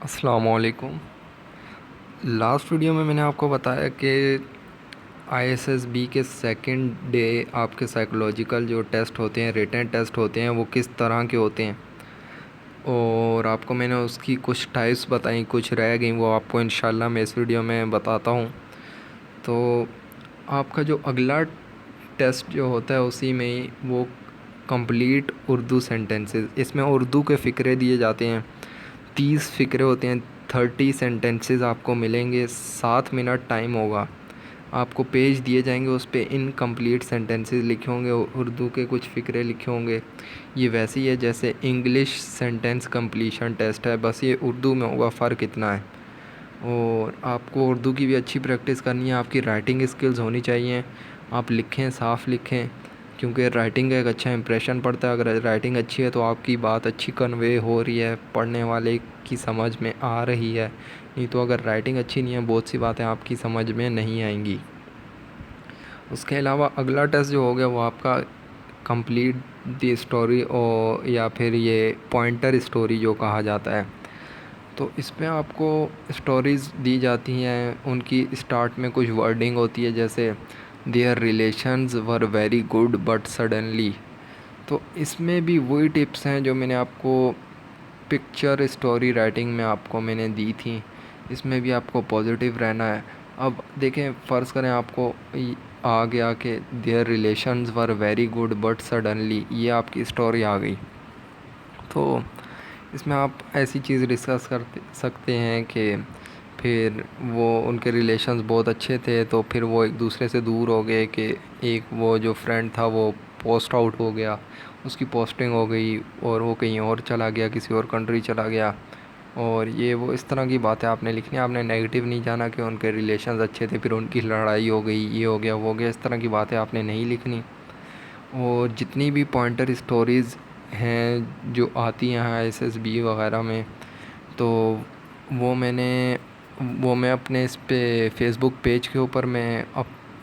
السلام علیکم۔ Last video میں نے آپ کو بتایا کہ ISSB کے سیکنڈ ڈے آپ کے سائیکولوجیکل جو ٹیسٹ ہوتے ہیں، ریٹن ٹیسٹ ہوتے ہیں، وہ کس طرح کے ہوتے ہیں، اور آپ کو میں نے اس کی کچھ ٹائپس بتائیں، کچھ رہ گئیں، وہ آپ کو انشاءاللہ میں اس ویڈیو میں بتاتا ہوں۔ تو آپ کا جو اگلا ٹیسٹ جو ہوتا ہے اسی میں ہی وہ کمپلیٹ اردو سینٹنسز، اس میں اردو کے فقرے دیے جاتے ہیں، 30 فقرے ہوتے ہیں، 30 سینٹنسز آپ کو ملیں گے، 7 منٹ ٹائم ہوگا، آپ کو پیج دیے جائیں گے، اس پہ انکمپلیٹ سینٹنسز لکھے ہوں گے، اردو کے کچھ فقرے لکھے ہوں گے۔ یہ ویسے ہی ہے جیسے انگلش سینٹنس کمپلیشن ٹیسٹ ہے، بس یہ اردو میں ہوگا، فرق اتنا ہے۔ اور آپ کو اردو کی بھی اچھی پریکٹس کرنی ہے، آپ کی رائٹنگ اسکلز ہونی چاہیے، آپ لکھیں، صاف لکھیں، کیونکہ رائٹنگ کا ایک اچھا امپریشن پڑتا ہے۔ اگر رائٹنگ اچھی ہے تو آپ کی بات اچھی کنوے ہو رہی ہے، پڑھنے والے کی سمجھ میں آ رہی ہے، نہیں تو اگر رائٹنگ اچھی نہیں ہے بہت سی باتیں آپ کی سمجھ میں نہیں آئیں گی۔ اس کے علاوہ اگلا ٹیسٹ جو ہو گیا وہ آپ کا کمپلیٹ دی اسٹوری، اور یا پھر یہ پوائنٹر اسٹوری جو کہا جاتا ہے۔ تو اس میں آپ کو اسٹوریز دی جاتی ہیں، ان کی اسٹارٹ میں کچھ ورڈنگ ہوتی ہے جیسے their relations were very good but suddenly. تو اس میں بھی وہی ٹپس ہیں جو میں نے آپ کو پکچر اسٹوری رائٹنگ میں آپ کو میں نے دی تھیں، اس میں بھی آپ کو پازیٹیو رہنا ہے۔ اب دیکھیں، فرض کریں آپ کو آ گیا کہ their relations were very good but suddenly, یہ آپ کی اسٹوری آ گئی، تو اس میں آپ ایسی چیز ڈسکس کر سکتے ہیں کہ پھر وہ ان کے ریلیشنز بہت اچھے تھے، تو پھر وہ ایک دوسرے سے دور ہو گئے، کہ ایک وہ جو فرینڈ تھا وہ پوسٹ آؤٹ ہو گیا، اس کی پوسٹنگ ہو گئی اور وہ کہیں اور چلا گیا، کسی اور کنٹری چلا گیا، اور یہ وہ اس طرح کی باتیں آپ نے لکھنی۔ آپ نے نیگیٹو نہیں جانا کہ ان کے ریلیشنز اچھے تھے پھر ان کی لڑائی ہو گئی، یہ ہو گیا وہ ہو گیا، اس طرح کی باتیں آپ نے نہیں لکھنی۔ اور جتنی بھی پوائنٹر اسٹوریز ہیں جو آتی ہیں ISSB وغیرہ میں، تو وہ میں اپنے اس پہ فیس بک پیج کے اوپر میں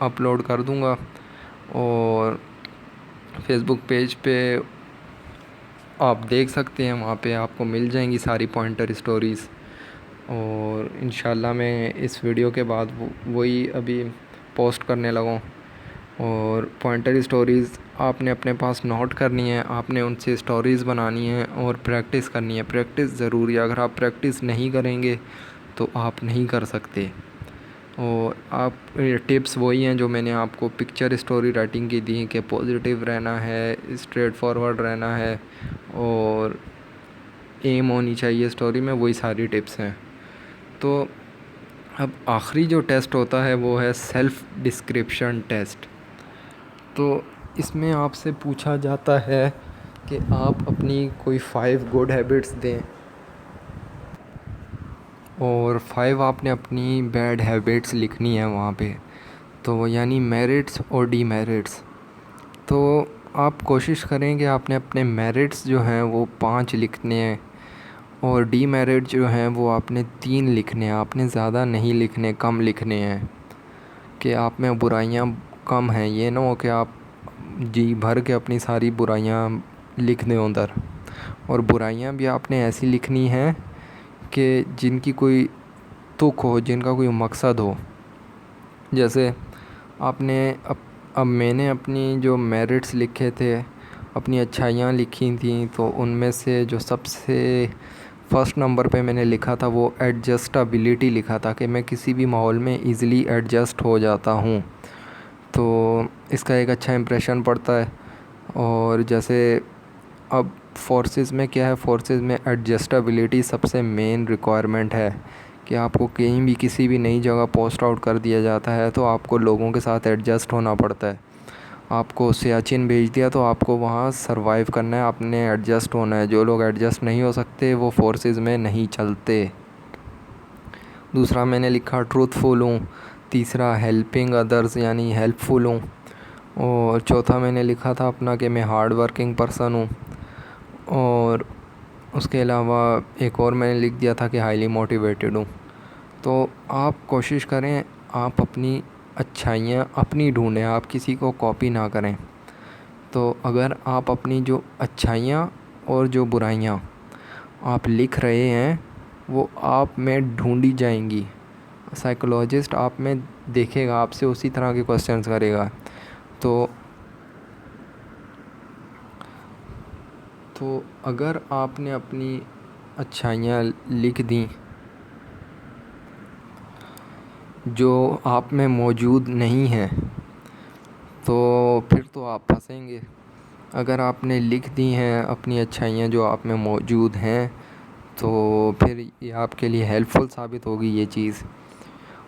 اپلوڈ کر دوں گا، اور فیس بک پیج پہ آپ دیکھ سکتے ہیں، وہاں پہ آپ کو مل جائیں گی ساری پوائنٹر اسٹوریز۔ اور انشاءاللہ میں اس ویڈیو کے بعد وہی ابھی پوسٹ کرنے لگا ہوں۔ اور پوائنٹر اسٹوریز آپ نے اپنے پاس نوٹ کرنی ہے، آپ نے ان سے اسٹوریز بنانی ہے اور پریکٹس کرنی ہے۔ پریکٹس ضروری ہے، اگر آپ پریکٹس نہیں کریں گے تو آپ نہیں کر سکتے۔ اور آپ ٹپس وہی ہیں جو میں نے آپ کو پکچر اسٹوری رائٹنگ کی دی کہ پازیٹیو رہنا ہے، اسٹریٹ فارورڈ رہنا ہے، اور ایم ہونی چاہیے اسٹوری میں، وہی ساری ٹپس ہیں۔ تو اب آخری جو ٹیسٹ ہوتا ہے وہ ہے سیلف ڈسکرپشن ٹیسٹ۔ تو اس میں آپ سے پوچھا جاتا ہے کہ آپ اپنی کوئی 5 گڈ ہیبٹس دیں، اور 5 آپ نے اپنی بیڈ ہیبٹس لکھنی ہے وہاں پہ، تو یعنی میرٹس اور ڈی میرٹس۔ تو آپ کوشش کریں کہ آپ نے اپنے میرٹس جو ہیں وہ 5 لکھنے ہیں، اور ڈی میرٹ جو ہیں وہ آپ نے 3 لکھنے ہیں، آپ نے زیادہ نہیں لکھنے، کم لکھنے ہیں، کہ آپ میں برائیاں کم ہیں، یہ نہ ہو کہ آپ جی بھر کے اپنی ساری برائیاں لکھ دیں ادھر۔ اور برائیاں بھی آپ نے ایسی لکھنی ہیں کہ جن کی کوئی تک ہو، جن کا کوئی مقصد ہو۔ جیسے آپ نے اب میں نے اپنی جو میرٹس لکھے تھے، اپنی اچھائیاں لکھی تھیں، تو ان میں سے جو سب سے فرسٹ نمبر پہ میں نے لکھا تھا وہ ایڈجسٹیبلٹی لکھا تھا، کہ میں کسی بھی ماحول میں ایزیلی ایڈجسٹ ہو جاتا ہوں، تو اس کا ایک اچھا امپریشن پڑتا ہے۔ اور جیسے اب فورسز میں کیا ہے، فورسز میں ایڈجسٹیبلٹی سب سے مین ریکوائرمنٹ ہے، کہ آپ کو کہیں بھی کسی بھی نئی جگہ پوسٹ آؤٹ کر دیا جاتا ہے تو آپ کو لوگوں کے ساتھ ایڈجسٹ ہونا پڑتا ہے۔ آپ کو سیاچن بھیج دیا تو آپ کو وہاں سروائیو کرنا ہے، آپ نے ایڈجسٹ ہونا ہے۔ جو لوگ ایڈجسٹ نہیں ہو سکتے وہ فورسز میں نہیں چلتے۔ دوسرا میں نے لکھا ٹروتھ فل ہوں، تیسرا ہیلپنگ ادرز یعنی ہیلپ فل ہوں، اور چوتھا میں نے لکھا تھا اپنا کہ میں ہارڈ ورکنگ پرسن ہوں، اور اس کے علاوہ ایک اور میں نے لکھ دیا تھا کہ ہائیلی موٹیویٹڈ ہوں۔ تو آپ کوشش کریں آپ اپنی اچھائیاں اپنی ڈھونڈیں، آپ کسی کو کاپی نہ کریں۔ تو اگر آپ اپنی جو اچھائیاں اور جو برائیاں آپ لکھ رہے ہیں وہ آپ میں ڈھونڈی جائیں گی. سائیکولوجسٹ آپ میں دیکھے گا، آپ سے اسی طرح کے کوسچنس کرے گا. تو اگر آپ نے اپنی اچھائیاں لکھ دیں جو آپ میں موجود نہیں ہیں تو پھر تو آپ پھنسیں گے. اگر آپ نے لکھ دی ہیں اپنی اچھائیاں جو آپ میں موجود ہیں تو پھر یہ آپ کے لیے ہیلپ فل ثابت ہوگی یہ چیز.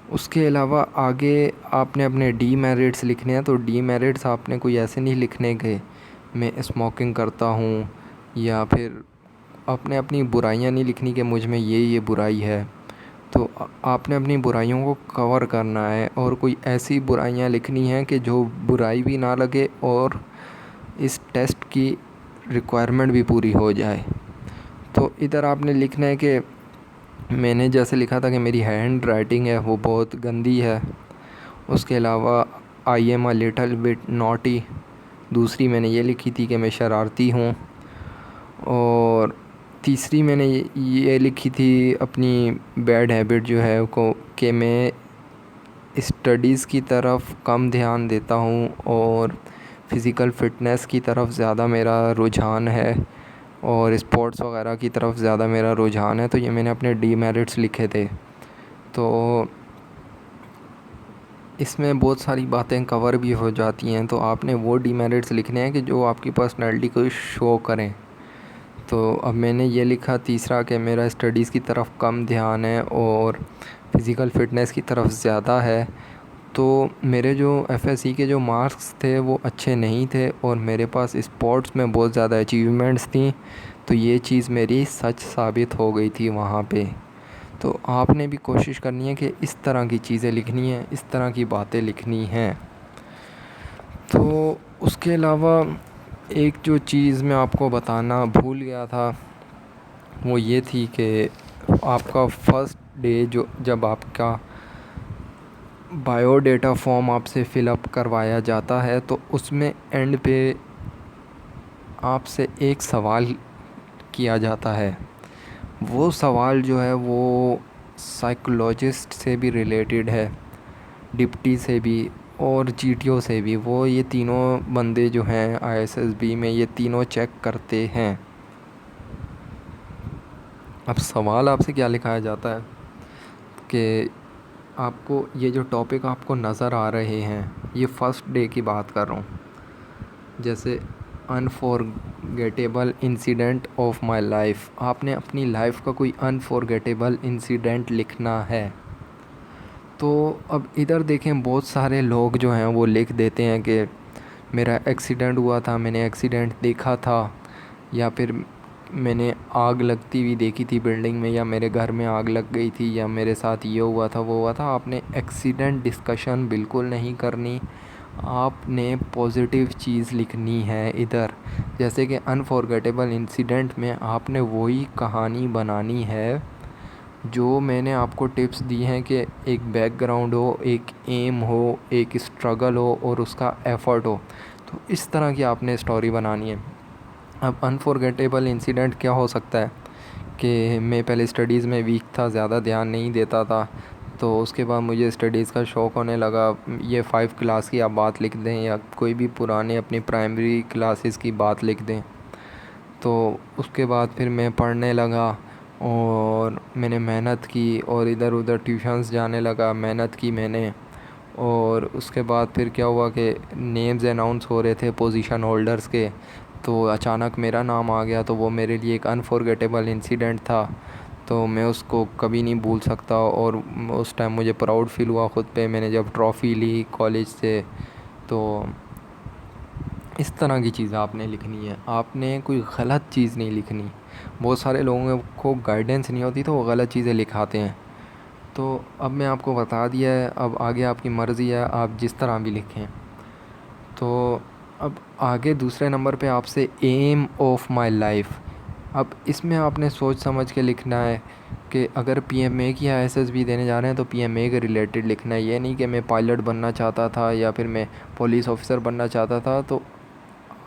اس کے علاوہ آگے آپ نے اپنے ڈی میرٹس لکھنے ہیں. تو ڈی میرٹس آپ نے کوئی ایسے نہیں لکھنے کہ میں اسموکنگ کرتا ہوں، یا پھر آپ نے اپنی برائیاں نہیں لکھنی کہ مجھ میں یہ برائی ہے. تو آپ نے اپنی برائیوں کو کور کرنا ہے، اور کوئی ایسی برائیاں لکھنی ہیں کہ جو برائی بھی نہ لگے اور اس ٹیسٹ کی ریکوائرمنٹ بھی پوری ہو جائے. تو ادھر آپ نے لکھنا ہے کہ میں نے جیسے لکھا تھا کہ میری ہینڈ رائٹنگ ہے وہ بہت گندی ہے. اس کے علاوہ I am a little bit naughty, دوسری میں نے یہ لکھی تھی کہ میں شرارتی ہوں. اور تیسری میں نے یہ لکھی تھی اپنی بیڈ ہیبٹ جو ہے کہ میں اسٹڈیز کی طرف کم دھیان دیتا ہوں اور فزیکل فٹنس کی طرف زیادہ میرا رجحان ہے، اور اسپورٹس وغیرہ کی طرف زیادہ میرا رجحان ہے. تو یہ میں نے اپنے ڈی میرٹس لکھے تھے. تو اس میں بہت ساری باتیں کور بھی ہو جاتی ہیں. تو آپ نے وہ ڈی میرٹس لکھنے ہیں کہ جو آپ کی پرسنالٹی کو شو کریں. تو اب میں نے یہ لکھا تیسرا کہ میرا اسٹڈیز کی طرف کم دھیان ہے اور فزیکل فٹنس کی طرف زیادہ ہے. تو میرے جو ایف ایس سی کے جو مارکس تھے وہ اچھے نہیں تھے، اور میرے پاس اسپورٹس میں بہت زیادہ اچیومنٹس تھیں. تو یہ چیز میری سچ ثابت ہو گئی تھی وہاں پہ. تو آپ نے بھی کوشش کرنی ہے کہ اس طرح کی چیزیں لکھنی ہیں، اس طرح کی باتیں لکھنی ہیں. تو اس کے علاوہ ایک جو چیز میں آپ کو بتانا بھول گیا تھا وہ یہ تھی کہ آپ کا فرسٹ ڈے جب آپ کا بایو ڈیٹا فارم آپ سے فل اپ کروایا جاتا ہے تو اس میں اینڈ پہ آپ سے ایک سوال کیا جاتا ہے. وہ سوال جو ہے وہ سائیکولوجسٹ سے بھی ریلیٹڈ ہے، ڈپٹی سے بھی اور جی ٹی او سے بھی. وہ یہ تینوں بندے جو ہیں آئی ایس ایس بی میں یہ تینوں چیک کرتے ہیں. اب سوال آپ سے کیا لکھایا جاتا ہے کہ آپ کو یہ جو ٹاپک آپ کو نظر آ رہے ہیں، یہ فرسٹ ڈے کی بات کر رہا ہوں، جیسے unforgettable incident of my life. آپ نے اپنی لائف کا کوئی انفارگیٹیبل انسیڈنٹ لکھنا ہے. تو اب ادھر دیکھیں بہت سارے لوگ جو ہیں وہ لکھ دیتے ہیں کہ میرا ایکسیڈنٹ ہوا تھا، میں نے ایکسیڈنٹ دیکھا تھا، یا پھر میں نے آگ لگتی ہوئی دیکھی تھی بلڈنگ میں، یا میرے گھر میں آگ لگ گئی تھی، یا میرے ساتھ یہ ہوا تھا وہ ہوا تھا. آپ نے ایکسیڈنٹ ڈسکشن بالکل نہیں کرنی. آپ نے پازیٹیو چیز لکھنی ہے ادھر. جیسے کہ انفارگیٹیبل انسیڈنٹ میں آپ نے وہی کہانی بنانی ہے جو میں نے آپ کو ٹپس دی ہیں کہ ایک بیک گراؤنڈ ہو، ایک ایم ہو، ایک اسٹرگل ہو اور اس کا ایفرٹ ہو. تو اس طرح کی آپ نے اسٹوری بنانی ہے. اب انفارگیٹیبل انسیڈنٹ کیا ہو سکتا ہے کہ میں پہلے اسٹڈیز میں ویک تھا، زیادہ دھیان نہیں دیتا تھا، تو اس کے بعد مجھے اسٹڈیز کا شوق ہونے لگا. یہ 5 کلاس کی آپ بات لکھ دیں یا کوئی بھی پرانے اپنی پرائمری کلاسز کی بات لکھ دیں. تو اس کے بعد پھر میں پڑھنے لگا اور میں نے محنت کی اور ادھر ادھر ٹیوشنز جانے لگا، محنت کی میں نے. اور اس کے بعد پھر کیا ہوا کہ نیمز اناؤنس ہو رہے تھے پوزیشن ہولڈرز کے، تو اچانک میرا نام آ گیا. تو وہ میرے لیے ایک انفارگیٹیبل انسیڈنٹ تھا، تو میں اس کو کبھی نہیں بھول سکتا. اور اس ٹائم مجھے پراؤڈ فیل ہوا خود پہ، میں نے جب ٹرافی لی کالج سے. تو اس طرح کی چیزیں آپ نے لکھنی ہے. آپ نے کوئی غلط چیز نہیں لکھنی. بہت سارے لوگوں کو گائیڈنس نہیں ہوتی تو وہ غلط چیزیں لکھاتے ہیں. تو اب میں آپ کو بتا دیا ہے، اب آگے آپ کی مرضی ہے، آپ جس طرح بھی لکھیں. تو اب آگے دوسرے نمبر پہ آپ سے ایم آف مائی لائف. اب اس میں آپ نے سوچ سمجھ کے لکھنا ہے کہ اگر پی ایم اے کی آئی ایس ایس بی دینے جا رہے ہیں تو پی ایم اے کے ریلیٹڈ لکھنا ہے. یہ نہیں کہ میں پائلٹ بننا چاہتا تھا یا پھر میں پولیس آفیسر بننا چاہتا تھا. تو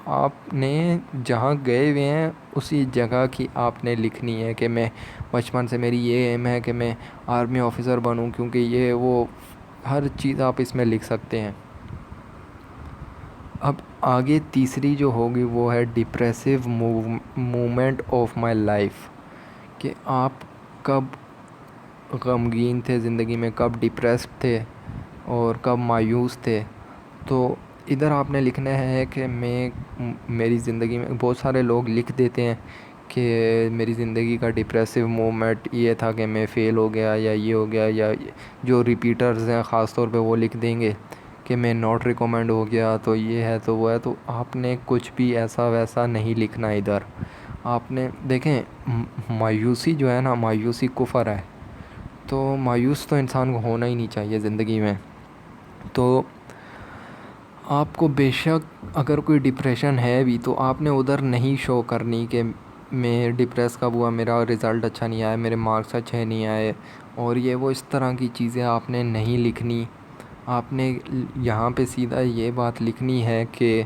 آپ نے جہاں گئے ہوئے ہیں اسی جگہ کی آپ نے لکھنی ہے کہ میں بچپن سے میری یہ ایم ہے کہ میں آرمی آفیسر بنوں، کیونکہ یہ وہ ہر چیز آپ اس میں لکھ سکتے ہیں۔ اب آگے تیسری جو ہوگی وہ ہے depressive moment of my life, کہ آپ کب غمگین تھے زندگی میں، کب ڈپریسڈ تھے اور کب مایوس تھے۔ تو ادھر آپ نے لکھنا ہے کہ میری زندگی میں بہت سارے لوگ لکھ دیتے ہیں کہ میری زندگی کا ڈپریسو مومنٹ یہ تھا کہ میں فیل ہو گیا یا یہ ہو گیا، یا جو ریپیٹرز ہیں خاص طور پہ وہ لکھ دیں گے کہ میں ناٹ ریکمینڈ ہو گیا، تو یہ ہے تو وہ ہے۔ تو آپ نے کچھ بھی ایسا ویسا نہیں لکھنا ادھر۔ آپ نے دیکھیں مایوسی جو ہے نا، مایوسی کفر ہے، تو مایوس تو انسان کو ہونا ہی نہیں چاہیے زندگی میں۔ تو آپ کو بے شک اگر کوئی ڈپریشن ہے بھی تو آپ نے ادھر نہیں شو کرنی کہ میں ڈپریس کب ہوا، میرا رزلٹ اچھا نہیں آیا، میرے مارکس اچھے نہیں آئے اور یہ وہ اس طرح کی چیزیں آپ نے نہیں لکھنی۔ آپ نے یہاں پہ سیدھا یہ بات لکھنی ہے کہ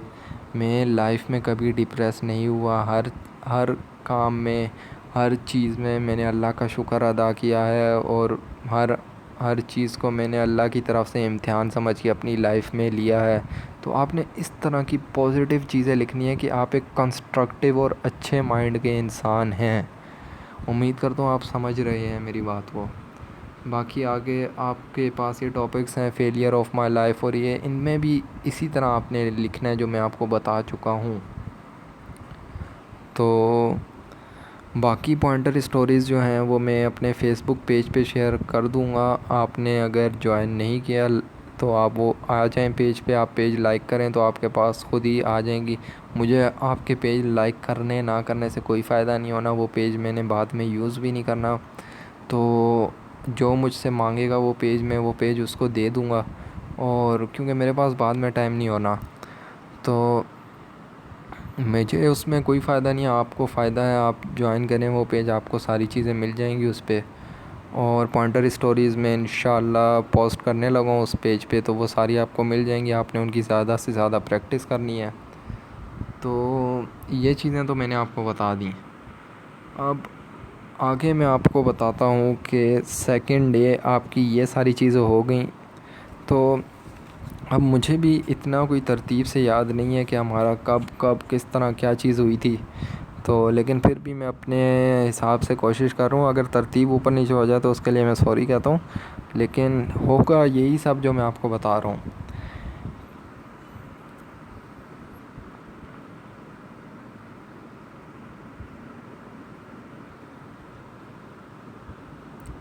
میں لائف میں کبھی ڈپریس نہیں ہوا، ہر کام میں، ہر چیز میں نے اللہ کا شکر ادا کیا ہے، اور ہر چیز کو میں نے اللہ کی طرف سے امتحان سمجھ کے اپنی لائف میں لیا ہے۔ تو آپ نے اس طرح کی پازیٹیو چیزیں لکھنی ہے کہ آپ ایک کنسٹرکٹیو اور اچھے مائنڈ کے انسان ہیں۔ امید کرتا ہوں آپ سمجھ رہے ہیں میری بات کو۔ باقی آگے آپ کے پاس یہ ٹاپکس ہیں فیلئر آف مائی لائف، اور یہ ان میں بھی اسی طرح آپ نے لکھنا ہے جو میں آپ کو بتا چکا ہوں۔ تو باقی پوائنٹر اسٹوریز جو ہیں وہ میں اپنے فیس بک پیج پہ شیئر کر دوں گا۔ آپ نے اگر جوائن نہیں کیا تو آپ وہ آ جائیں پیج پہ، آپ پیج لائک کریں تو آپ کے پاس خود ہی آ جائیں گی۔ مجھے آپ کے پیج لائک کرنے نہ کرنے سے کوئی فائدہ نہیں ہونا، وہ پیج میں نے بعد میں یوز بھی نہیں کرنا۔ تو جو مجھ سے مانگے گا وہ پیج اس کو دے دوں گا، اور کیونکہ میرے پاس بعد میں ٹائم نہیں ہونا، تو مجھے اس میں کوئی فائدہ نہیں ہے، آپ کو فائدہ ہے، آپ جوائن کریں وہ پیج، آپ کو ساری چیزیں مل جائیں گی اس پہ۔ اور پوائنٹر اسٹوریز میں انشاءاللہ پوسٹ کرنے لگا ہوں اس پیج پہ، تو وہ ساری آپ کو مل جائیں گی، آپ نے ان کی زیادہ سے زیادہ پریکٹس کرنی ہے۔ تو یہ چیزیں تو میں نے آپ کو بتا دیں۔ اب آگے میں آپ کو بتاتا ہوں کہ سیکنڈ ڈے آپ کی یہ ساری چیزیں ہو گئیں، تو اب مجھے بھی اتنا کوئی ترتیب سے یاد نہیں ہے کہ ہمارا کب کس طرح کیا چیز ہوئی تھی، تو لیکن پھر بھی میں اپنے حساب سے کوشش کر رہا ہوں، اگر ترتیب اوپر نیچے ہو جائے تو اس کے لیے میں سوری کہتا ہوں، لیکن ہوگا یہی سب جو میں آپ کو بتا رہا ہوں۔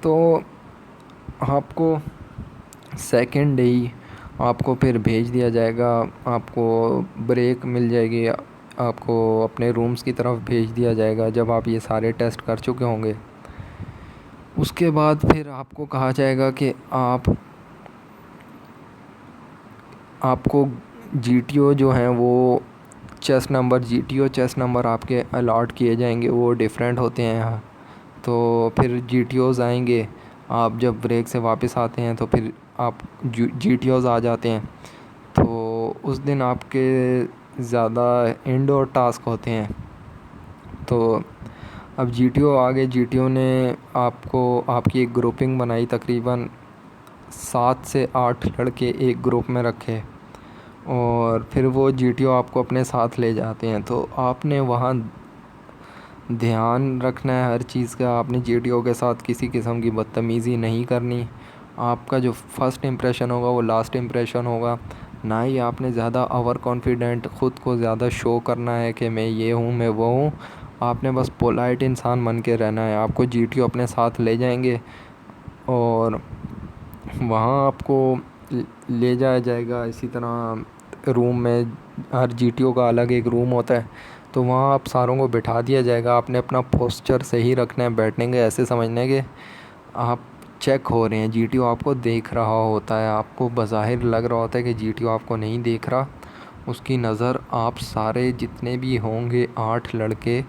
تو آپ کو سیکنڈ ڈے ہی آپ کو پھر بھیج دیا جائے گا، آپ کو بریک مل جائے گی، آپ کو اپنے رومز کی طرف بھیج دیا جائے گا جب آپ یہ سارے ٹیسٹ کر چکے ہوں گے۔ اس کے بعد پھر آپ کو کہا جائے گا کہ آپ کو جی ٹی او جو ہیں وہ چیسٹ نمبر آپ کے الاٹ کیے جائیں گے، وہ ڈیفرنٹ ہوتے ہیں۔ تو پھر جی ٹی اوز آئیں گے، آپ جب بریک سے واپس آتے ہیں تو پھر آپ جی ٹی اوز آ جاتے ہیں، تو اس دن آپ کے زیادہ انڈور ٹاسک ہوتے ہیں۔ تو اب جی ٹی او آگے، جی ٹی او نے آپ کی ایک گروپنگ بنائی، تقریباً 7 سے 8 لڑکے ایک گروپ میں رکھے، اور پھر وہ جی ٹی او آپ کو اپنے ساتھ لے جاتے ہیں۔ تو آپ نے وہاں دھیان رکھنا ہے ہر چیز کا، آپ نے جی ٹی او کے ساتھ کسی قسم کی بدتمیزی نہیں کرنی۔ آپ کا جو فرسٹ امپریشن ہوگا وہ لاسٹ امپریشن ہوگا، نہ ہی آپ نے زیادہ اوور کانفیڈنٹ خود کو زیادہ شو کرنا ہے کہ میں یہ ہوں، میں وہ ہوں۔ آپ نے بس پولائٹ انسان بن کے رہنا ہے۔ آپ کو جی ٹی او اپنے ساتھ لے جائیں گے، اور وہاں آپ کو لے جایا جائے گا اسی طرح روم میں، ہر جی ٹی او کا الگ ایک روم ہوتا ہے، تو وہاں آپ ساروں کو بٹھا دیا جائے گا۔ آپ نے اپنا پوسچر صحیح رکھنا ہے، بیٹھنے کے ایسے سمجھنا ہے کہ آپ چیک ہو رہے ہیں، جی ٹی او آپ کو دیکھ رہا ہوتا ہے، آپ کو بظاہر لگ رہا ہوتا ہے کہ جی ٹی او آپ کو نہیں دیکھ رہا، اس کی نظر آپ سارے جتنے بھی ہوں گے 8 لڑکے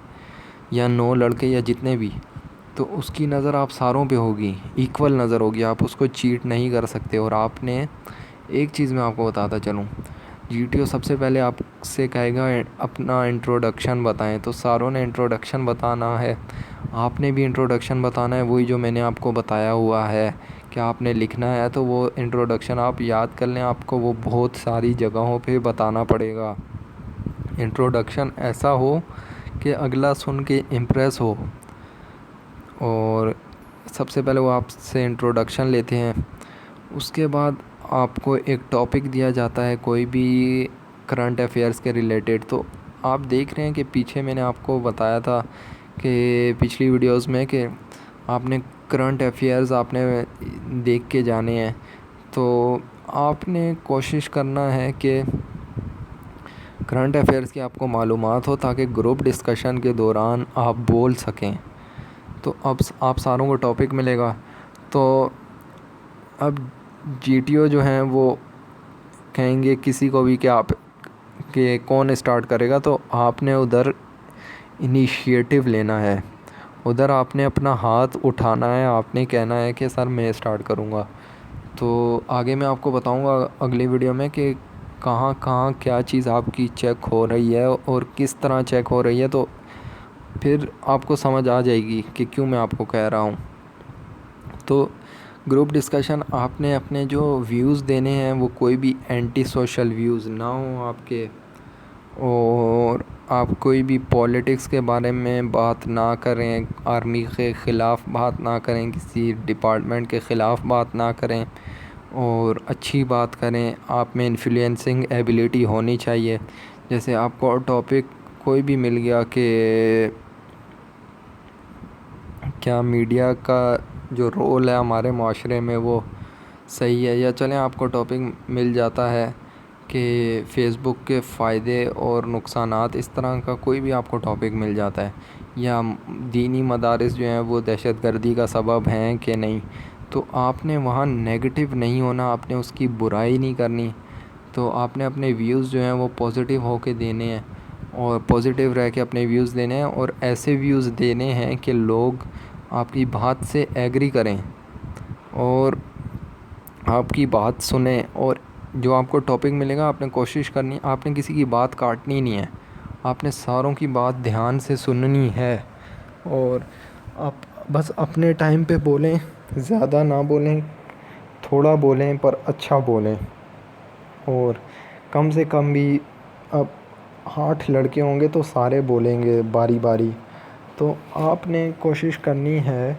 یا 9 لڑکے یا جتنے بھی، تو اس کی نظر آپ ساروں پہ ہوگی، ایکول نظر ہوگی، آپ اس کو چیٹ نہیں کر سکتے۔ اور آپ نے ایک چیز میں آپ کو بتاتا چلوں، جی ٹی او سب سے پہلے آپ سے کہے گا اپنا انٹروڈکشن بتائیں، تو ساروں نے انٹروڈکشن بتانا ہے، آپ نے بھی انٹروڈکشن بتانا ہے، وہی جو میں نے آپ کو بتایا ہوا ہے کہ آپ نے لکھنا ہے، تو وہ انٹروڈکشن آپ یاد کر لیں، آپ کو وہ بہت ساری جگہوں پہ بتانا پڑے گا۔ انٹروڈکشن ایسا ہو کہ اگلا سن کے امپریس ہو، اور سب سے پہلے وہ آپ سے انٹروڈکشن لیتے ہیں، اس کے بعد آپ کو ایک ٹاپک دیا جاتا ہے کوئی بھی کرنٹ افیئرس کے ریلیٹڈ۔ تو آپ دیکھ رہے ہیں کہ پیچھے میں نے آپ کو بتایا تھا کہ پچھلی ویڈیوز میں کہ آپ نے کرنٹ افیئرز آپ نے دیکھ کے جانے ہیں، تو آپ نے کوشش کرنا ہے کہ کرنٹ افیئرس کی آپ کو معلومات ہو تاکہ گروپ ڈسکشن کے دوران آپ بول سکیں۔ تو اب آپ ساروں کو ٹاپک ملے گا، تو اب جی ٹی او جو ہیں وہ کہیں گے کسی کو بھی کہ کون اسٹارٹ کرے گا، تو آپ نے ادھر انیشیٹو لینا ہے، ادھر آپ نے اپنا ہاتھ اٹھانا ہے، آپ نے کہنا ہے کہ سر میں اسٹارٹ کروں گا۔ تو آگے میں آپ کو بتاؤں گا اگلی ویڈیو میں کہ کہاں کہاں کیا چیز آپ کی چیک ہو رہی ہے اور کس طرح چیک ہو رہی ہے، تو پھر آپ کو سمجھ آ جائے گی کہ کیوں میں آپ کو کہہ رہا ہوں۔ تو گروپ ڈسکشن آپ نے اپنے جو ویوز دینے ہیں وہ کوئی بھی اینٹی سوشل ویوز نہ ہوں آپ کے، اور آپ کوئی بھی پولیٹکس کے بارے میں بات نہ کریں، آرمی کے خلاف بات نہ کریں، کسی ڈپارٹمنٹ کے خلاف بات نہ کریں، اور اچھی بات کریں۔ آپ میں انفلوئنسنگ ایبیلٹی ہونی چاہیے۔ جیسے آپ کو ٹاپک کوئی بھی مل گیا کہ کیا میڈیا کا جو رول ہے ہمارے معاشرے میں وہ صحیح ہے، یا چلیں آپ کو ٹاپک مل جاتا ہے کہ فیس بک کے فائدے اور نقصانات، اس طرح کا کوئی بھی آپ کو ٹاپک مل جاتا ہے، یا دینی مدارس جو ہیں وہ دہشت گردی کا سبب ہیں کہ نہیں، تو آپ نے وہاں نیگیٹو نہیں ہونا، آپ نے اس کی برائی نہیں کرنی، تو آپ نے اپنے ویوز جو ہیں وہ پازیٹیو ہو کے دینے ہیں، اور پازیٹیو رہ کے اپنے ویوز دینے ہیں، اور ایسے ویوز دینے ہیں کہ لوگ آپ کی بات سے ایگری کریں اور آپ کی بات سنیں، اور جو آپ کو ٹاپک ملے گا آپ نے کوشش کرنی، آپ نے کسی کی بات کاٹنی نہیں ہے، آپ نے ساروں کی بات دھیان سے سننی ہے، اور آپ بس اپنے ٹائم پہ بولیں، زیادہ نہ بولیں، تھوڑا بولیں پر اچھا بولیں، اور کم سے کم بھی اب 8 لڑکے ہوں گے تو سارے بولیں گے باری باری، تو آپ نے کوشش کرنی ہے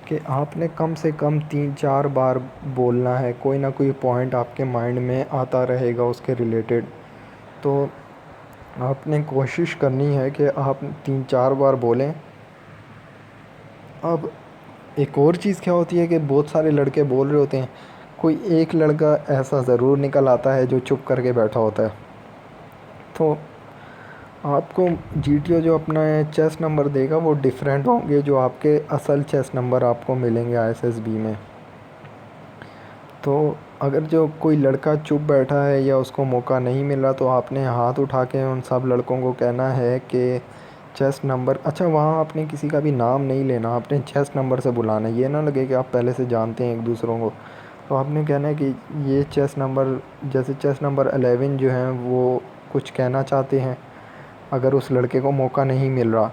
کہ آپ نے کم سے کم 3-4 بار بولنا ہے، کوئی نہ کوئی پوائنٹ آپ کے مائنڈ میں آتا رہے گا اس کے ریلیٹڈ، تو آپ نے کوشش کرنی ہے کہ آپ 3-4 بار بولیں۔ اب ایک اور چیز کیا ہوتی ہے کہ بہت سارے لڑکے بول رہے ہوتے ہیں، کوئی ایک لڑکا ایسا ضرور نکل آتا ہے جو چپ کر کے بیٹھا ہوتا ہے، تو آپ کو جی ٹی او جو اپنا چیس نمبر دے گا وہ ڈیفرینٹ ہوں گے جو آپ کے اصل چیس نمبر آپ کو ملیں گے ISSB میں۔ تو اگر جو کوئی لڑکا چپ بیٹھا ہے یا اس کو موقع نہیں مل رہا، تو آپ نے ہاتھ اٹھا کے ان سب لڑکوں کو کہنا ہے کہ چیس نمبر، اچھا وہاں آپ نے کسی کا بھی نام نہیں لینا، آپ نے چیس نمبر سے بلانا ہے، یہ نہ لگے کہ آپ پہلے سے جانتے ہیں ایک دوسروں کو، تو آپ نے کہنا ہے کہ یہ چیس نمبر، جیسے چیس نمبر 11 جو ہیں وہ کچھ کہنا چاہتے ہیں اگر اس لڑکے کو موقع نہیں مل رہا،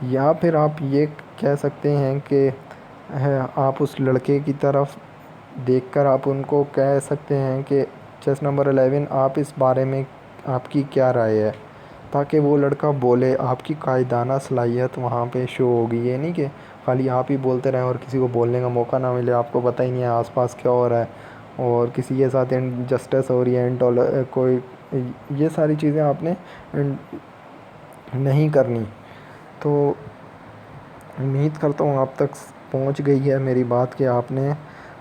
یا پھر آپ یہ کہہ سکتے ہیں کہ آپ اس لڑکے کی طرف دیکھ کر آپ ان کو کہہ سکتے ہیں کہ چیس نمبر 11 آپ اس بارے میں آپ کی کیا رائے ہے، تاکہ وہ لڑکا بولے، آپ کی قائدانہ صلاحیت وہاں پہ شو ہوگی، یہ نہیں کہ خالی آپ ہی بولتے رہیں اور کسی کو بولنے کا موقع نہ ملے، آپ کو پتہ ہی نہیں ہے آس پاس کیا ہو رہا ہے اور کسی کے ساتھ انجسٹس ہو رہی ہے، کوئی یہ ساری چیزیں آپ نے نہیں کرنی۔ تو امید کرتا ہوں آپ تک پہنچ گئی ہے میری بات کہ آپ نے،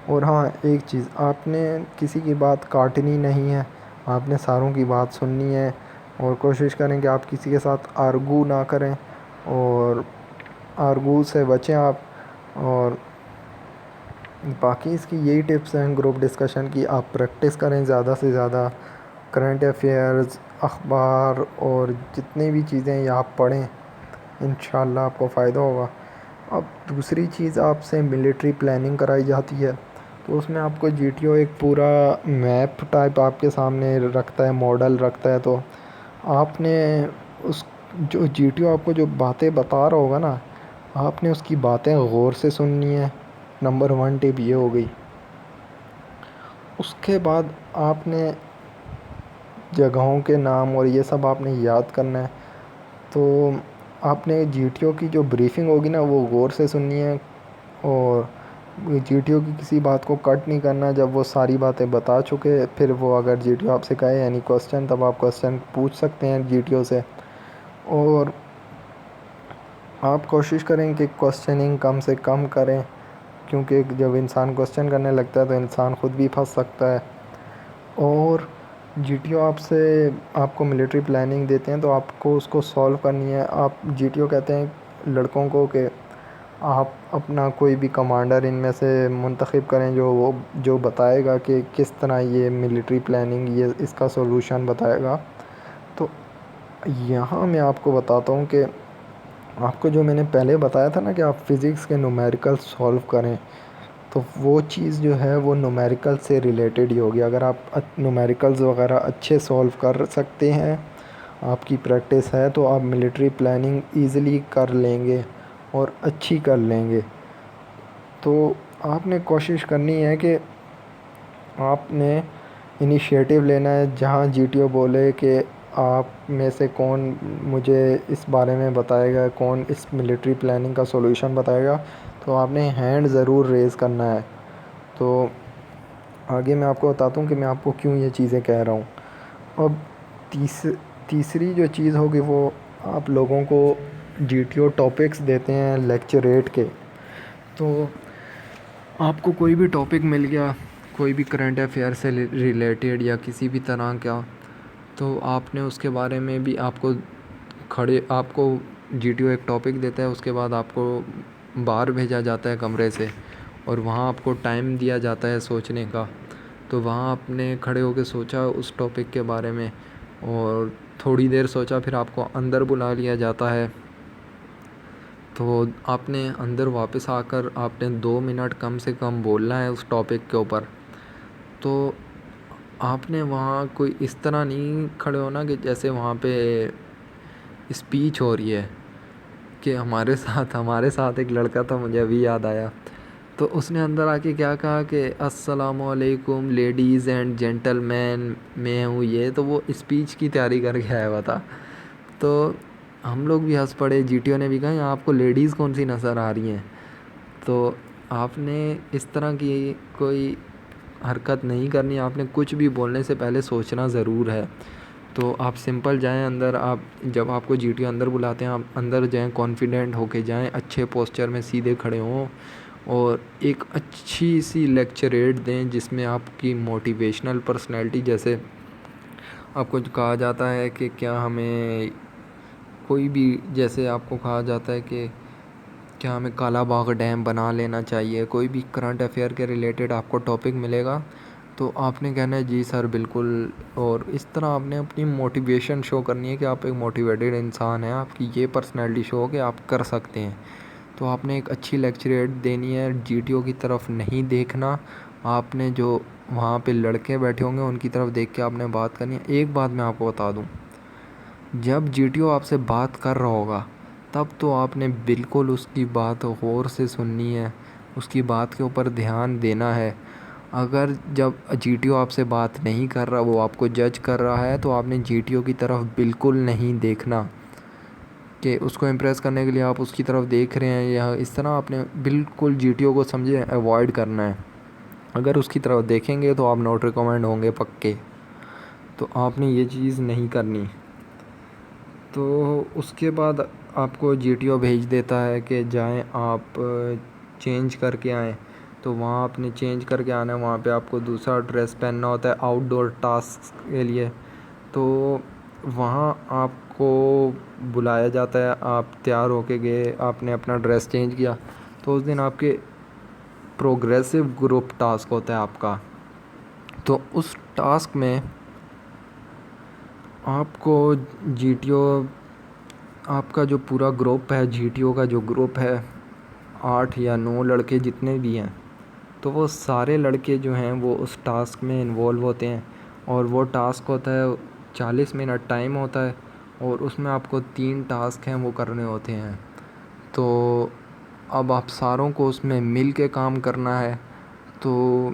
اور ہاں ایک چیز، آپ نے کسی کی بات کاٹنی نہیں ہے، آپ نے ساروں کی بات سننی ہے، اور کوشش کریں کہ آپ کسی کے ساتھ آرگو نہ کریں، اور آرگو سے بچیں آپ، اور باقی اس کی یہی ٹپس ہیں گروپ ڈسکشن کی، آپ پریکٹس کریں زیادہ سے زیادہ، کرنٹ افیئرز، اخبار اور جتنی بھی چیزیں یہ آپ پڑھیں، انشاءاللہ آپ کو فائدہ ہوگا۔ اب دوسری چیز، آپ سے ملٹری پلاننگ کرائی جاتی ہے، تو اس میں آپ کو جی ٹی او ایک پورا میپ ٹائپ آپ کے سامنے رکھتا ہے، ماڈل رکھتا ہے. تو آپ نے اس جو جی ٹی او آپ کو جو باتیں بتا رہا ہوگا نا، آپ نے اس کی باتیں غور سے سننی ہے. نمبر 1 ٹپ یہ ہو گئی. اس کے بعد آپ نے جگہوں کے نام اور یہ سب آپ نے یاد کرنا ہے. تو آپ نے جی ٹی او کی جو بریفنگ ہوگی نا وہ غور سے سننی ہے، اور جی ٹی او کی کسی بات کو کٹ نہیں کرنا. جب وہ ساری باتیں بتا چکے پھر وہ اگر جی ٹی او آپ سے کہے یعنی کوسچن، تب آپ کوسچن پوچھ سکتے ہیں جی ٹی او سے. اور آپ کوشش کریں کہ کوسچننگ کم سے کم کریں، کیونکہ جب انسان کوسچن کرنے لگتا ہے تو انسان خود بھی پھنس سکتا ہے. اور جی ٹی او آپ کو ملٹری پلاننگ دیتے ہیں تو آپ کو اس کو سولو کرنی ہے. آپ جی ٹی او کہتے ہیں لڑکوں کو کہ آپ اپنا کوئی بھی کمانڈر ان میں سے منتخب کریں جو بتائے گا کہ کس طرح یہ ملٹری پلاننگ یہ اس کا سولوشن بتائے گا. تو یہاں میں آپ کو بتاتا ہوں کہ آپ کو جو میں نے پہلے بتایا تھا نا کہ آپ فزکس کے نومیریکل سولو کریں، تو وہ چیز جو ہے وہ نومیریکل سے ریلیٹڈ ہی ہوگی. اگر آپ نومیریکلز وغیرہ اچھے سولو کر سکتے ہیں، آپ کی پریکٹس ہے، تو آپ ملٹری پلاننگ ایزیلی کر لیں گے اور اچھی کر لیں گے. تو آپ نے کوشش کرنی ہے کہ آپ نے انیشیٹو لینا ہے. جہاں جی ٹی او بولے کہ آپ میں سے کون مجھے اس بارے میں بتائے گا، کون اس ملٹری پلاننگ کا سولوشن بتائے گا، تو آپ نے ہینڈ ضرور ریز کرنا ہے. تو آگے میں آپ کو بتاتا ہوں کہ میں آپ کو کیوں یہ چیزیں کہہ رہا ہوں. اب تیسری جو چیز ہوگی وہ آپ لوگوں کو جی ٹی او ٹاپکس دیتے ہیں لیکچریٹ کے. تو آپ کو کوئی بھی ٹاپک مل گیا، کوئی بھی کرنٹ افیئر سے ریلیٹڈ یا کسی بھی طرح کا، تو آپ نے اس کے بارے میں بھی آپ کو جی ٹی او ایک ٹاپک دیتا ہے. اس کے بعد آپ کو باہر بھیجا جاتا ہے کمرے سے، اور وہاں آپ کو ٹائم دیا جاتا ہے سوچنے کا. تو وہاں آپ نے کھڑے ہو کے سوچا اس ٹاپک کے بارے میں، اور تھوڑی دیر سوچا، پھر آپ کو اندر بلا لیا جاتا ہے. تو آپ نے اندر واپس آ کر آپ نے 2 منٹ کم سے کم بولنا ہے اس ٹاپک کے اوپر. تو آپ نے وہاں کوئی اس طرح نہیں کھڑے ہونا کہ جیسے وہاں پہ اسپیچ ہو رہی ہے. کہ ہمارے ساتھ ایک لڑکا تھا، مجھے ابھی یاد آیا. تو اس نے اندر آ کے کیا کہا کہ السلام علیکم لیڈیز اینڈ جینٹل مین، میں ہوں یہ. تو وہ اسپیچ کی تیاری کر کے آیا ہوا تھا. تو ہم لوگ بھی ہنس پڑے. جی ٹی او نے بھی کہا یہاں آپ کو لیڈیز کون سی نظر آ رہی ہیں. تو آپ نے اس طرح کی کوئی حرکت نہیں کرنی. آپ نے کچھ بھی بولنے سے پہلے سوچنا ضرور ہے. تو آپ سمپل جائیں اندر. جب آپ کو جی ٹی او اندر بلاتے ہیں آپ اندر جائیں، کانفیڈنٹ ہو کے جائیں، اچھے پوسچر میں سیدھے کھڑے ہوں، اور ایک اچھی سی لیکچریٹ دیں جس میں آپ کی موٹیویشنل پرسنالٹی، جیسے آپ کو کہا جاتا ہے کہ کیا ہمیں کوئی بھی، جیسے آپ کو کہا جاتا ہے کہ کیا ہمیں کالا باغ ڈیم بنا لینا چاہیے. کوئی بھی کرنٹ افیئر کے ریلیٹڈ آپ کو ٹاپک ملے گا تو آپ نے کہنا ہے جی سر بالکل. اور اس طرح آپ نے اپنی موٹیویشن شو کرنی ہے کہ آپ ایک موٹیویٹڈ انسان ہیں، آپ کی یہ پرسنالٹی شو ہو کہ آپ کر سکتے ہیں. تو آپ نے ایک اچھی لیکچریٹ دینی ہے. جی ٹی او کی طرف نہیں دیکھنا. آپ نے جو وہاں پہ لڑکے بیٹھے ہوں گے ان کی طرف دیکھ کے آپ نے بات کرنی ہے. ایک بات میں آپ کو بتا دوں، جب جی ٹی او آپ سے بات کر رہا ہوگا تب تو آپ نے بالکل اس کی بات غور سے سننی ہے، اس کی بات کے اوپر دھیان دینا ہے. اگر جب جی ٹی او آپ سے بات نہیں کر رہا، وہ آپ کو جج کر رہا ہے، تو آپ نے جی ٹی او کی طرف بالکل نہیں دیکھنا کہ اس کو امپریس کرنے کے لیے آپ اس کی طرف دیکھ رہے ہیں یا اس طرح. آپ نے بالکل جی ٹی او کو سمجھے ایوائڈ کرنا ہے. اگر اس کی طرف دیکھیں گے تو آپ نوٹ ریکمینڈ ہوں گے پکے. تو آپ نے یہ چیز نہیں کرنی. تو اس کے بعد آپ کو جی ٹی او بھیج دیتا ہے کہ جائیں آپ چینج کر کے آئیں. تو وہاں آپ نے چینج کر کے آنا ہے. وہاں پہ آپ کو دوسرا ڈریس پہننا ہوتا ہے آؤٹ ڈور ٹاسک کے لیے. تو وہاں آپ کو بلایا جاتا ہے، آپ تیار ہو کے گئے، آپ نے اپنا ڈریس چینج کیا. تو اس دن آپ کے پروگریسو گروپ ٹاسک ہوتا ہے آپ کا. تو اس ٹاسک میں آپ کو جی ٹی او، آپ کا جو پورا گروپ ہے، جی ٹی او کا جو گروپ ہے 8 یا 9 لڑکے جتنے بھی ہیں، تو وہ سارے لڑکے جو ہیں وہ اس ٹاسک میں انوالو ہوتے ہیں، اور وہ ٹاسک ہوتا ہے 40 منٹ ٹائم ہوتا ہے، اور اس میں آپ کو 3 ٹاسک ہیں وہ کرنے ہوتے ہیں۔ تو اب آپ ساروں کو اس میں مل کے کام کرنا ہے۔ تو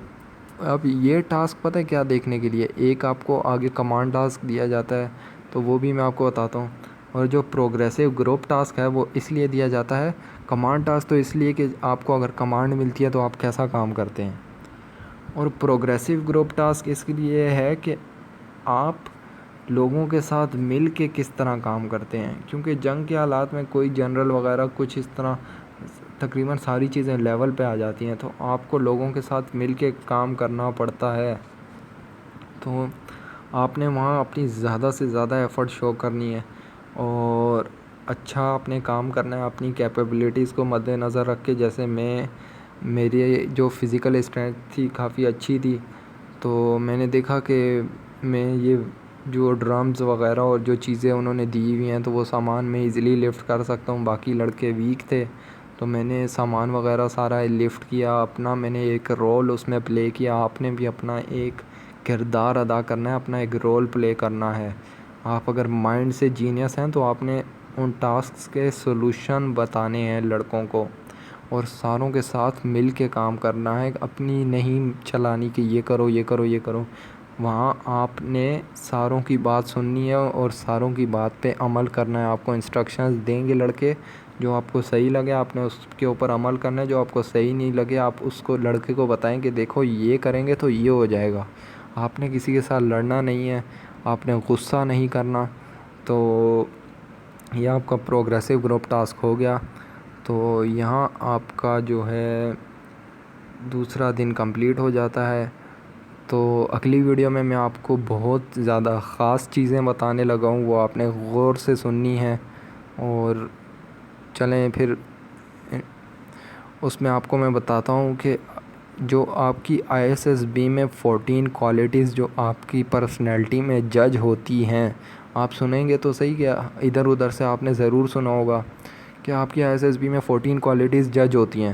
اب یہ ٹاسک پتہ ہے کیا دیکھنے کے لیے، ایک آپ کو آگے کمانڈ ٹاسک دیا جاتا ہے، تو وہ بھی میں آپ کو بتاتا ہوں۔ اور جو پروگریسو گروپ ٹاسک ہے وہ اس لیے دیا جاتا ہے، کمانڈ ٹاسک تو اس لیے کہ آپ کو اگر کمانڈ ملتی ہے تو آپ کیسا کام کرتے ہیں، اور پروگریسو گروپ ٹاسک اس کے لیے ہے کہ آپ لوگوں کے ساتھ مل کے کس طرح کام کرتے ہیں، کیونکہ جنگ کے حالات میں کوئی جنرل وغیرہ کچھ اس طرح تقریباً ساری چیزیں لیول پہ آ جاتی ہیں، تو آپ کو لوگوں کے ساتھ مل کے کام کرنا پڑتا ہے۔ تو آپ نے وہاں اپنی زیادہ سے زیادہ ایفرٹ شو کرنی ہے، اور اچھا اپنے کام کرنا ہے، اپنی کیپیبلٹیز کو مد نظر رکھ کے۔ جیسے میری جو فزیکل اسٹرینتھ تھی کافی اچھی تھی، تو میں نے دیکھا کہ میں یہ جو ڈرمز وغیرہ اور جو چیزیں انہوں نے دی ہوئی ہیں تو وہ سامان میں ایزیلی لفٹ کر سکتا ہوں، باقی لڑکے ویک تھے، تو میں نے سامان وغیرہ سارا لفٹ کیا اپنا، میں نے ایک رول اس میں پلے کیا۔ آپ نے بھی اپنا ایک کردار ادا کرنا ہے، اپنا ایک رول پلے کرنا ہے۔ آپ اگر مائنڈ سے جینیس ہیں تو آپ نے ان ٹاسکس کے سولوشن بتانے ہیں لڑکوں کو، اور ساروں کے ساتھ مل کے کام کرنا ہے، اپنی نہیں چلانی کہ یہ کرو یہ کرو یہ کرو۔ وہاں آپ نے ساروں کی بات سننی ہے اور ساروں کی بات پہ عمل کرنا ہے۔ آپ کو انسٹرکشنز دیں گے لڑکے، جو آپ کو صحیح لگے آپ نے اس کے اوپر عمل کرنا ہے، جو آپ کو صحیح نہیں لگے آپ اس کو لڑکے کو بتائیں کہ دیکھو یہ کریں گے تو یہ ہو جائے گا۔ آپ نے کسی کے ساتھ لڑنا نہیں ہے، آپ نے غصہ نہیں کرنا۔ تو یہ آپ کا پروگریسو گروپ ٹاسک ہو گیا۔ تو یہاں آپ کا جو ہے دوسرا دن کمپلیٹ ہو جاتا ہے۔ تو اگلی ویڈیو میں آپ کو بہت زیادہ خاص چیزیں بتانے لگا ہوں، وہ آپ نے غور سے سننی ہے۔ اور چلیں پھر اس میں آپ کو میں بتاتا ہوں کہ جو آپ کی ISSB میں 14 کوالٹیز جو آپ کی پرسنالٹی میں جج ہوتی ہیں، آپ سنیں گے تو صحیح، کیا ادھر ادھر سے آپ نے ضرور سنا ہوگا کہ آپ کی ISSB میں 14 کوالٹیز جج ہوتی ہیں،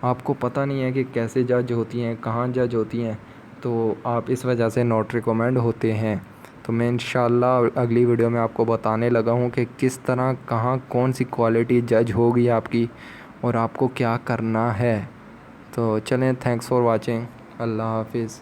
آپ کو پتہ نہیں ہے کہ کیسے جج ہوتی ہیں، کہاں جج ہوتی ہیں، تو آپ اس وجہ سے ناٹ ریکمینڈ ہوتے ہیں۔ تو میں انشاءاللہ اگلی ویڈیو میں آپ کو بتانے لگا ہوں کہ کس طرح کہاں کون سی کوالٹی جج ہوگی آپ کی، اور آپ کو کیا کرنا ہے۔ تو چلیں، تھینکس فار واچنگ، اللہ حافظ۔